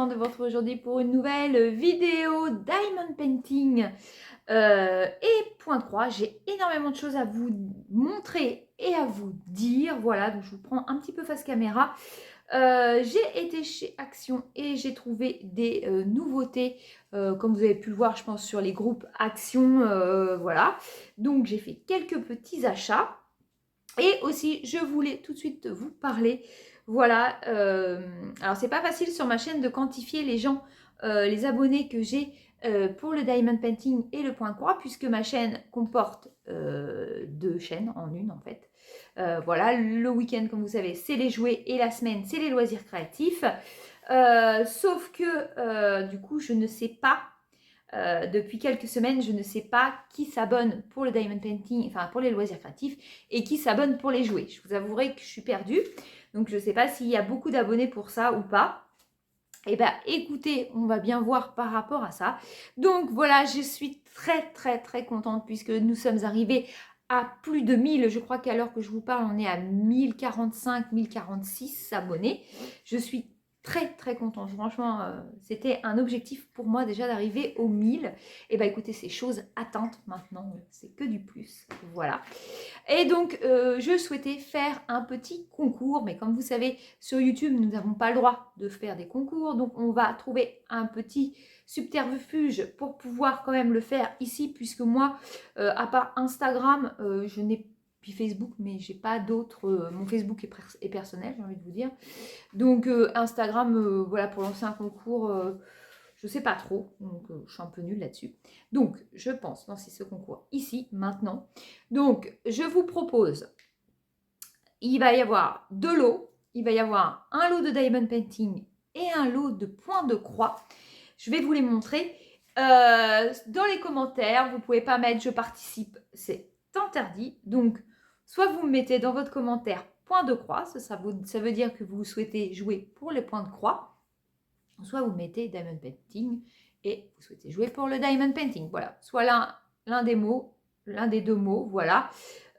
contente de vous retrouver aujourd'hui pour une nouvelle vidéo Diamond Painting et point de croix. J'ai énormément de choses à vous montrer et à vous dire. Voilà, donc je vous prends un petit peu face caméra. J'ai été chez Action et j'ai trouvé des nouveautés, comme vous avez pu le voir, je pense, sur les groupes Action. Voilà, donc j'ai fait quelques petits achats. Et aussi, je voulais tout de suite vous parler. Voilà, alors c'est pas facile sur ma chaîne de quantifier les gens, les abonnés que j'ai pour le Diamond Painting et le point de croix, puisque ma chaîne comporte deux chaînes en une en fait. Voilà, le week-end, comme vous savez, c'est les jouets et la semaine, c'est les loisirs créatifs. Sauf que du coup, je ne sais pas. Depuis quelques semaines, je ne sais pas qui s'abonne pour le Diamond Painting, enfin pour les loisirs créatifs, et qui s'abonne pour les jouets. Je vous avouerai que je suis perdue, donc je ne sais pas s'il y a beaucoup d'abonnés pour ça ou pas. Eh bien, écoutez, on va bien voir par rapport à ça. Donc voilà, je suis très contente puisque nous sommes arrivés à plus de 1000. Je crois qu'à l'heure que je vous parle, on est à 1045, 1046 abonnés. Je suis très contente. Franchement, c'était un objectif pour moi déjà d'arriver aux 1000. Et bien écoutez, c'est chose atteinte maintenant. C'est que du plus. Voilà. Et donc, je souhaitais faire un petit concours. Mais comme vous savez, sur YouTube, nous n'avons pas le droit de faire des concours. Donc, on va trouver un petit subterfuge pour pouvoir quand même le faire ici. Puisque moi, à part Instagram, je n'ai puis Facebook, mais j'ai pas d'autres. Mon Facebook est personnel, j'ai envie de vous dire. Donc Instagram, voilà, pour lancer un concours, je sais pas trop. Donc je suis un peu nulle là-dessus. Donc je pense lancer ce concours ici, maintenant. Donc je vous propose, il va y avoir deux lots. Il va y avoir un lot de Diamond Painting et un lot de points de croix. Je vais vous les montrer. Dans les commentaires, vous ne pouvez pas mettre « je participe », c'est interdit. Donc, soit vous mettez dans votre commentaire « point de croix », ça veut dire que vous souhaitez jouer pour les points de croix. Soit vous mettez « Diamond Painting » et vous souhaitez jouer pour le Diamond Painting. Voilà, soit l'un des mots, l'un des deux mots, voilà.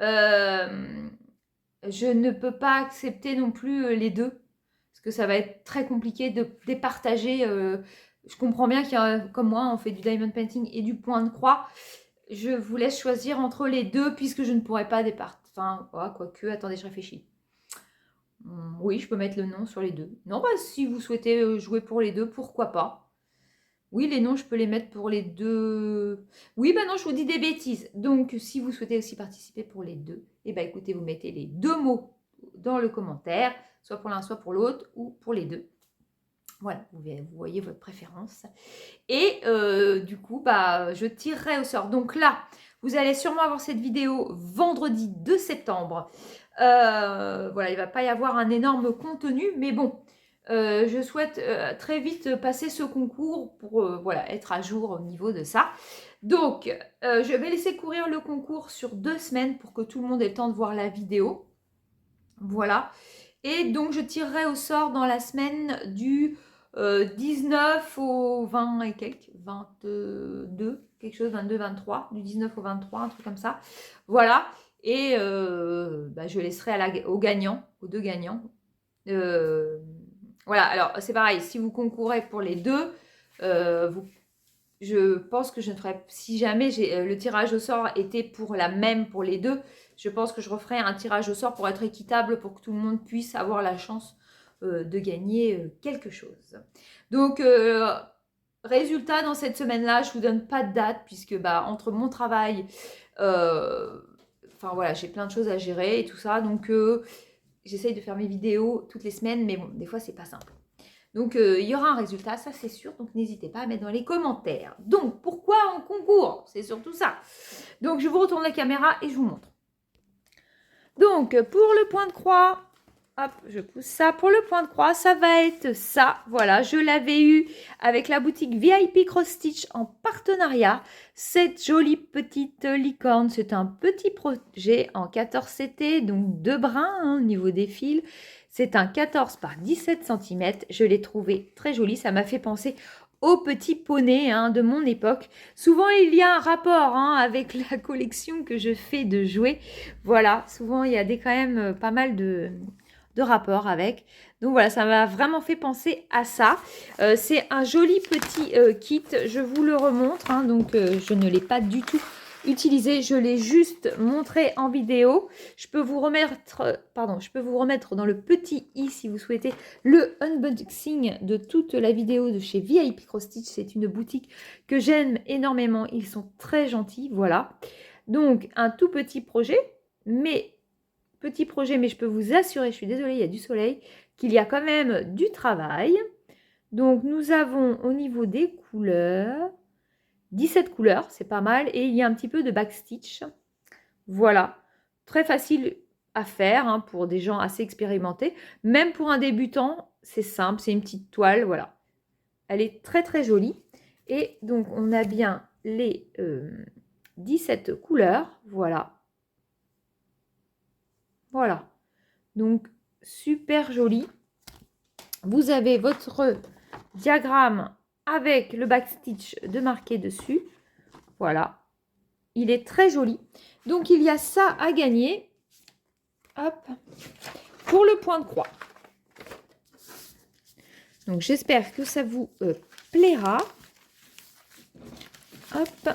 Je ne peux pas accepter non plus les deux, parce que ça va être très compliqué de départager. Je comprends bien qu'il y a, comme moi, on fait du diamond painting et du point de croix. Je vous laisse choisir entre les deux, puisque je ne pourrais pas départager. Enfin, quoique, attendez, je réfléchis. Oui, je peux mettre le nom sur les deux. Non, bah, si vous souhaitez jouer pour les deux, pourquoi pas. Oui, les noms, je peux les mettre pour les deux. Oui, bah non, je vous dis des bêtises. Donc, si vous souhaitez aussi participer pour les deux, eh bien, écoutez, vous mettez les deux mots dans le commentaire, soit pour l'un, soit pour l'autre, ou pour les deux. Voilà, vous voyez votre préférence. Et du coup, bah, je tirerai au sort. Donc là, vous allez sûrement avoir cette vidéo vendredi 2 septembre. Voilà, il ne va pas y avoir un énorme contenu, mais bon, je souhaite très vite passer ce concours pour voilà, être à jour au niveau de ça. Donc, je vais laisser courir le concours sur 2 semaines pour que tout le monde ait le temps de voir la vidéo. Voilà. Et donc, je tirerai au sort dans la semaine du 19 au 20 et quelques, 22, quelque chose, 22, 23, du 19 au 23, un truc comme ça. Voilà. Et bah, je laisserai aux gagnants, aux deux gagnants. Voilà, alors c'est pareil, si vous concourez pour les deux, je pense que je ne ferai, si jamais le tirage au sort était pour la même pour les deux, je pense que je referai un tirage au sort pour être équitable, pour que tout le monde puisse avoir la chance de gagner quelque chose. Donc, résultat, dans cette semaine-là, je ne vous donne pas de date, puisque bah, entre mon travail, enfin voilà, j'ai plein de choses à gérer et tout ça, donc j'essaye de faire mes vidéos toutes les semaines, mais bon, des fois, c'est pas simple. Donc, il y aura un résultat, ça c'est sûr. Donc, n'hésitez pas à mettre dans les commentaires. Donc, pourquoi on concourt? C'est surtout ça. Donc, je vous retourne la caméra et je vous montre. Donc, pour le point de croix, hop, je pousse ça. Pour le point de croix, ça va être ça. Voilà, je l'avais eu avec la boutique VIP Cross Stitch en partenariat. Cette jolie petite licorne, c'est un petit projet en 14 CT, donc 2 brins hein, au niveau des fils. C'est un 14 par 17 cm. Je l'ai trouvé très joli. Ça m'a fait penser au petit poney hein, de mon époque. Souvent, il y a un rapport hein, avec la collection que je fais de jouets. Voilà, souvent, il y a quand même pas mal de rapport avec. Donc voilà, ça m'a vraiment fait penser à ça. C'est un joli petit kit, je vous le remontre. Hein, donc je ne l'ai pas du tout utilisé, je l'ai juste montré en vidéo. Je peux vous remettre dans le petit i si vous souhaitez le unboxing de toute la vidéo de chez VIP Cross Stitch. C'est une boutique que j'aime énormément, ils sont très gentils, voilà. Donc un tout petit projet, mais je peux vous assurer, je suis désolée, il y a du soleil, qu'il y a quand même du travail. Donc nous avons au niveau des couleurs 17 couleurs, c'est pas mal, et il y a un petit peu de backstitch. Voilà, très facile à faire hein, pour des gens assez expérimentés. Même pour un débutant, c'est simple, c'est une petite toile, voilà. Elle est très très jolie. Et donc on a bien les 17 couleurs, voilà. Voilà, donc super joli. Vous avez votre diagramme avec le backstitch de marqué dessus. Voilà, il est très joli. Donc il y a ça à gagner. Hop, pour le point de croix. Donc j'espère que ça vous plaira. Hop,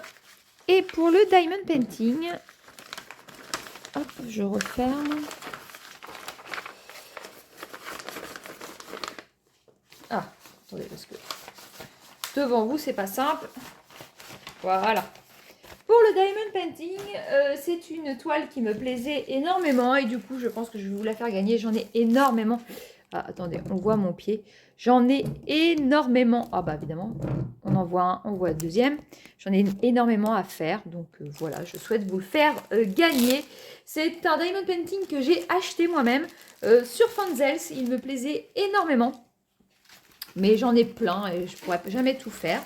et pour le diamond painting, hop, je referme. Ah, attendez, parce que devant vous, c'est pas simple. Voilà. Pour le diamond painting, c'est une toile qui me plaisait énormément et du coup, je pense que je vais vous la faire gagner. J'en ai énormément. Ah, attendez, on voit mon pied. J'en ai énormément. Ah bah évidemment, on en voit un, on voit le deuxième. J'en ai énormément à faire. Donc voilà, je souhaite vous le faire gagner. C'est un diamond painting que j'ai acheté moi-même sur Fanzels. Il me plaisait énormément. Mais j'en ai plein et je ne pourrais jamais tout faire.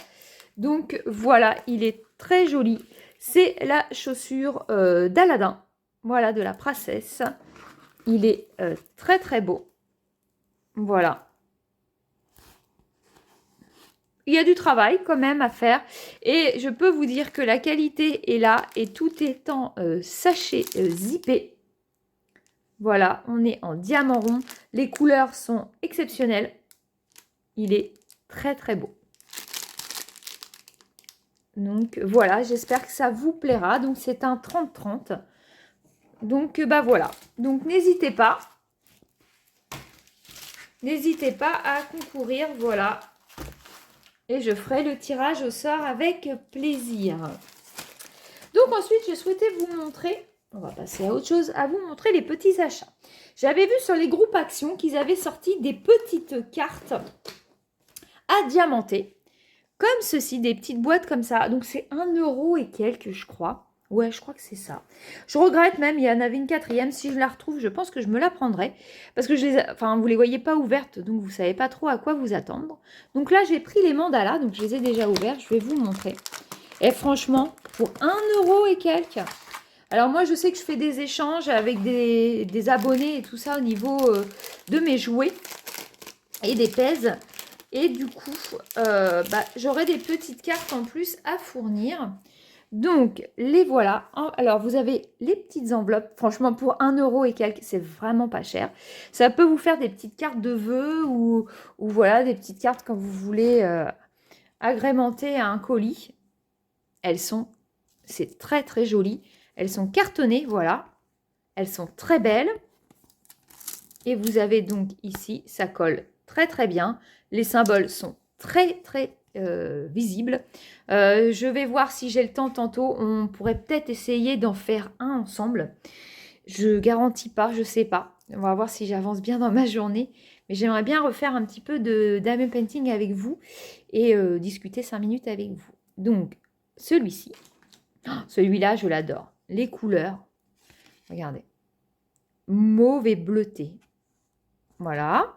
Donc voilà, il est très joli. C'est la chaussure d'Aladin. Voilà, de la princesse. Il est très très beau. Voilà. Il y a du travail quand même à faire. Et je peux vous dire que la qualité est là. Et tout est en sachet zippé. Voilà, on est en diamant rond. Les couleurs sont exceptionnelles. Il est très très beau. Donc voilà, j'espère que ça vous plaira. Donc c'est un 30-30. Donc bah voilà. Donc n'hésitez pas. N'hésitez pas à concourir, voilà. Et je ferai le tirage au sort avec plaisir. Donc ensuite, je souhaitais vous montrer, on va passer à autre chose, à vous montrer les petits achats. J'avais vu sur les groupes Action qu'ils avaient sorti des petites cartes à diamanter. Comme ceci, des petites boîtes comme ça. Donc c'est 1 € et quelques, je crois. Ouais, je crois que c'est ça. Je regrette même, il y en avait une quatrième. Si je la retrouve, je pense que je me la prendrai. Parce que vous les voyez pas ouvertes, donc vous savez pas trop à quoi vous attendre. Donc là, j'ai pris les mandalas, donc je les ai déjà ouverts. Je vais vous montrer. Et franchement, pour 1 € et quelques. Alors moi, je sais que je fais des échanges avec des abonnés et tout ça au niveau de mes jouets et des pèses. Et du coup, j'aurai des petites cartes en plus à fournir. Donc, les voilà. Alors, vous avez les petites enveloppes. Franchement, pour 1 € et quelques, c'est vraiment pas cher. Ça peut vous faire des petites cartes de vœux ou voilà, des petites cartes quand vous voulez agrémenter un colis. C'est très, très joli. Elles sont cartonnées, voilà. Elles sont très belles. Et vous avez donc ici, ça colle très, très bien. Les symboles sont très, très visibles. Je vais voir si j'ai le temps tantôt. On pourrait peut-être essayer d'en faire un ensemble. Je garantis pas, je sais pas. On va voir si j'avance bien dans ma journée. Mais j'aimerais bien refaire un petit peu de diamond painting avec vous et discuter 5 minutes avec vous. Donc, celui-ci. Oh, celui-là, je l'adore. Les couleurs. Regardez. Mauve et bleuté. Voilà.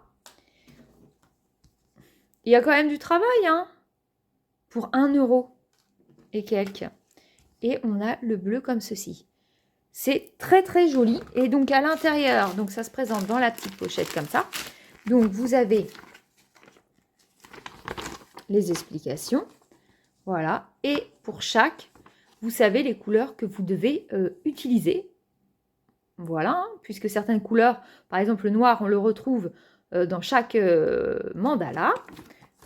Il y a quand même du travail, hein, pour 1 € et quelques. Et on a le bleu comme ceci. C'est très, très joli. Et donc, à l'intérieur, donc ça se présente dans la petite pochette comme ça. Donc, vous avez les explications. Voilà. Et pour chaque, vous savez les couleurs que vous devez utiliser. Voilà, hein, puisque certaines couleurs, par exemple le noir, on le retrouve dans chaque mandala.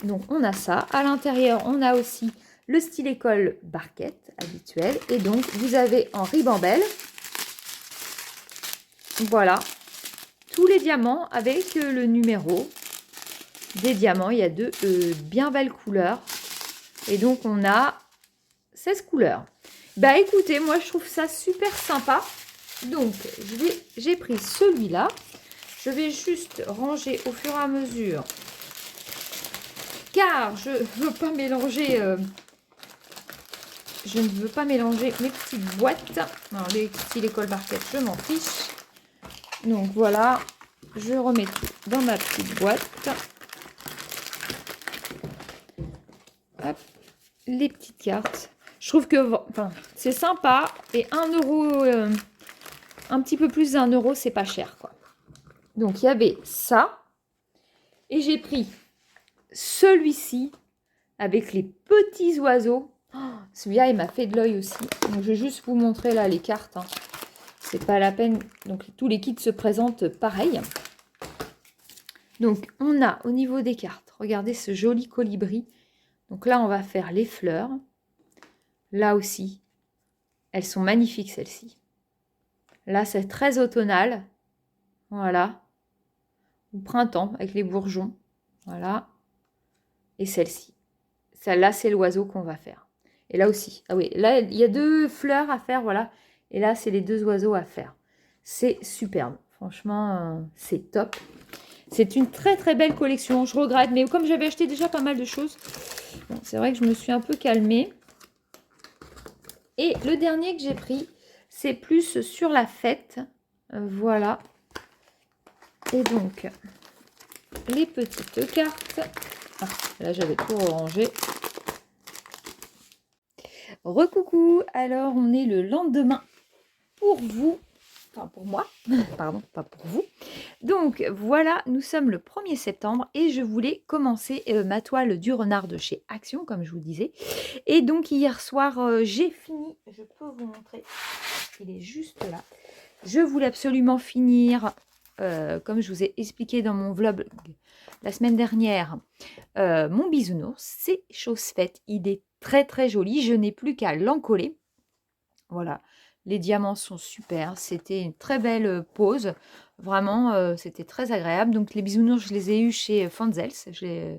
Donc on a ça. À l'intérieur, on a aussi le stylet colle barquette habituel. Et donc vous avez en ribambelle, voilà, tous les diamants avec le numéro des diamants. Il y a de bien belles couleurs. Et donc on a 16 couleurs. Bah écoutez, moi je trouve ça super sympa. Donc j'ai pris celui-là. Je vais juste ranger au fur et à mesure. Car je veux pas mélanger... je ne veux pas mélanger mes petites boîtes. Alors les styles école barquette, je m'en fiche. Donc voilà, je remets tout dans ma petite boîte. Hop, les petites cartes. Je trouve que enfin, c'est sympa. Et 1 euro, un petit peu plus d'1 euro, c'est pas cher, quoi. Donc il y avait ça. Et j'ai pris celui-ci avec les petits oiseaux. Oh, celui-là, il m'a fait de l'œil aussi. Donc je vais juste vous montrer là les cartes. Hein. C'est pas la peine. Donc tous les kits se présentent pareil. Donc on a au niveau des cartes, regardez ce joli colibri. Donc là, on va faire les fleurs. Là aussi, elles sont magnifiques celles-ci. Là, c'est très automnal. Voilà. Au printemps avec les bourgeons. Voilà. Et celle-ci. Celle-là, c'est l'oiseau qu'on va faire. Et là aussi. Ah oui, là, il y a 2 fleurs à faire, voilà. Et là, c'est les 2 oiseaux à faire. C'est superbe. Franchement, c'est top. C'est une très très belle collection. Je regrette, mais comme j'avais acheté déjà pas mal de choses, bon, c'est vrai que je me suis un peu calmée. Et le dernier que j'ai pris, c'est plus sur la fête. Voilà. Et donc, les petites cartes. Ah, là, j'avais tout rangé. Recoucou, alors on est le lendemain pour vous, enfin pour moi, pardon, pas pour vous. Donc voilà, nous sommes le 1er septembre et je voulais commencer ma toile du renard de chez Action, comme je vous disais. Et donc hier soir, j'ai fini, je peux vous montrer, il est juste là. Je voulais absolument finir, comme je vous ai expliqué dans mon vlog la semaine dernière, mon bisounours, c'est chose faite, il est très très joli, je n'ai plus qu'à l'encoller. Voilà, les diamants sont super, c'était une très belle pose, vraiment c'était très agréable. Donc les bisounours, je les ai eus chez Fanzels, je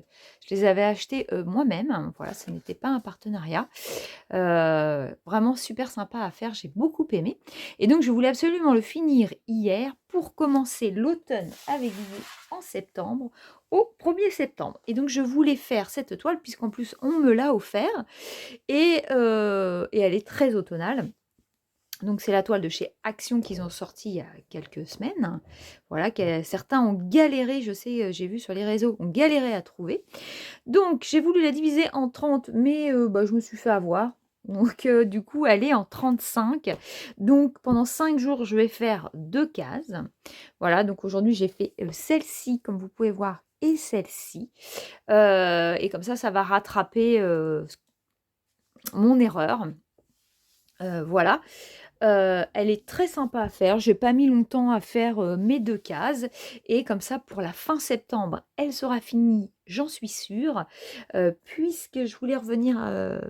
les avais achetés moi-même, voilà, ce n'était pas un partenariat. Vraiment super sympa à faire, j'ai beaucoup aimé. Et donc je voulais absolument le finir hier pour commencer l'automne avec vous en septembre, au 1er septembre. Et donc je voulais faire cette toile puisqu'en plus on me l'a offert et elle est très automnale. Donc c'est la toile de chez Action qu'ils ont sorti il y a quelques semaines. Voilà, certains ont galéré, je sais, j'ai vu sur les réseaux, ont galéré à trouver. Donc j'ai voulu la diviser en 30, mais je me suis fait avoir. Donc du coup, elle est en 35. Donc pendant 5 jours, je vais faire 2 cases. Voilà, donc aujourd'hui, j'ai fait celle-ci, comme vous pouvez voir, et celle-ci. Et comme ça va rattraper mon erreur. Voilà. Elle est très sympa à faire. J'ai pas mis longtemps à faire mes 2 cases. Et comme ça, pour la fin septembre, elle sera finie, j'en suis sûre. Puisque je voulais revenir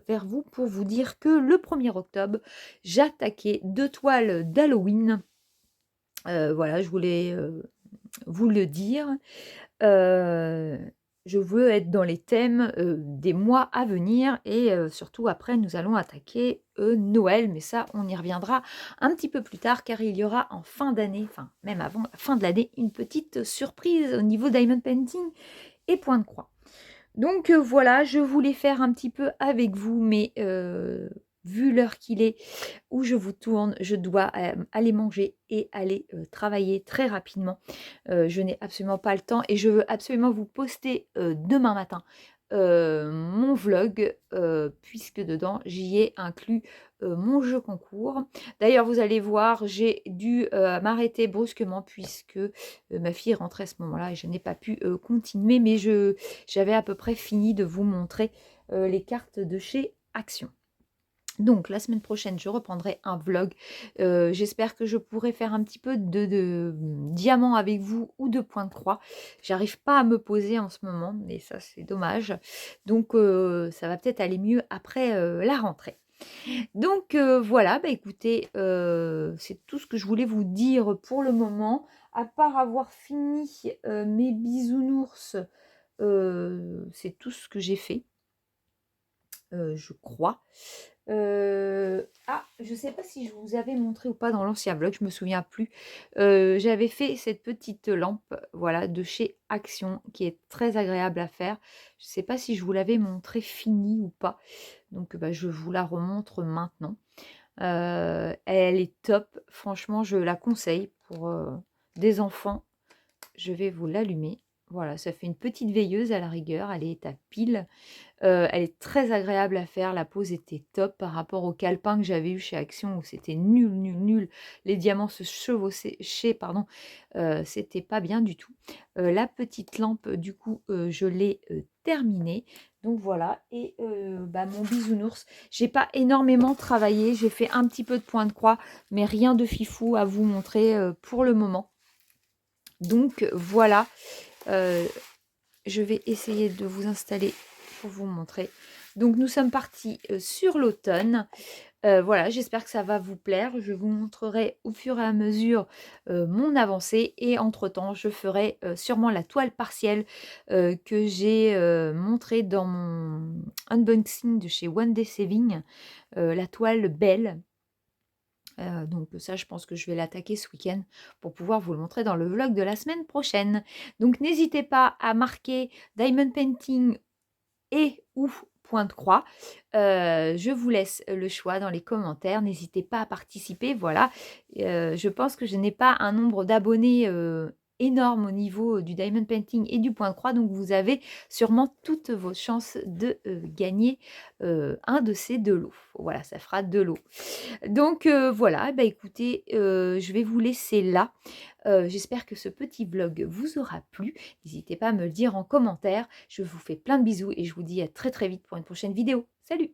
vers vous pour vous dire que le 1er octobre, j'attaquais 2 toiles d'Halloween. Voilà, je voulais vous le dire. Je veux être dans les thèmes des mois à venir et surtout après nous allons attaquer Noël, mais ça on y reviendra un petit peu plus tard car il y aura en fin d'année, enfin même avant la fin de l'année, une petite surprise au niveau Diamond Painting et point de croix. Donc voilà, je voulais faire un petit peu avec vous, mais vu l'heure qu'il est, où je vous tourne, je dois aller manger et aller travailler très rapidement. Je n'ai absolument pas le temps et je veux absolument vous poster demain matin mon vlog, puisque dedans j'y ai inclus mon jeu concours. D'ailleurs, vous allez voir, j'ai dû m'arrêter brusquement puisque ma fille rentrait à ce moment-là et je n'ai pas pu continuer, mais j'avais à peu près fini de vous montrer les cartes de chez Action. Donc la semaine prochaine, je reprendrai un vlog. J'espère que je pourrai faire un petit peu de diamant avec vous ou de point de croix. J'arrive pas à me poser en ce moment, mais ça c'est dommage. Donc ça va peut-être aller mieux après la rentrée. Donc voilà, bah écoutez, c'est tout ce que je voulais vous dire pour le moment. À part avoir fini mes bisounours, c'est tout ce que j'ai fait, je crois. Ah, je sais pas si je vous avais montré ou pas dans l'ancien vlog, je me souviens plus. J'avais fait cette petite lampe, voilà, de chez Action, qui est très agréable à faire. Je sais pas si je vous l'avais montré finie ou pas. Donc bah, je vous la remontre maintenant. Elle est top, franchement, je la conseille pour des enfants. Je vais vous l'allumer. Voilà, ça fait une petite veilleuse à la rigueur, elle est à pile. Elle est très agréable à faire, la pose était top par rapport au calepin que j'avais eu chez Action où c'était nul, nul, nul. Les diamants se chevauchaient, pardon, c'était pas bien du tout. La petite lampe, du coup, je l'ai terminée. Donc voilà, et bah, mon bisounours, j'ai pas énormément travaillé, j'ai fait un petit peu de point de croix, mais rien de fifou à vous montrer pour le moment. Donc voilà, je vais essayer de vous installer pour vous montrer. Donc nous sommes partis sur l'automne. Voilà, j'espère que ça va vous plaire. Je vous montrerai au fur et à mesure mon avancée et entre-temps, je ferai sûrement la toile partielle que j'ai montrée dans mon unboxing de chez One Day Saving, la toile belle. Donc ça, je pense que je vais l'attaquer ce week-end pour pouvoir vous le montrer dans le vlog de la semaine prochaine. Donc n'hésitez pas à marquer Diamond Painting et ou point de croix. Je vous laisse le choix dans les commentaires. N'hésitez pas à participer. Voilà. Je pense que je n'ai pas un nombre d'abonnés énorme au niveau du diamond painting et du point de croix. Donc vous avez sûrement toutes vos chances de gagner un de ces deux lots. Voilà, ça fera deux lots. Donc voilà, bah écoutez, je vais vous laisser là. J'espère que ce petit vlog vous aura plu. N'hésitez pas à me le dire en commentaire. Je vous fais plein de bisous et je vous dis à très très vite pour une prochaine vidéo. Salut!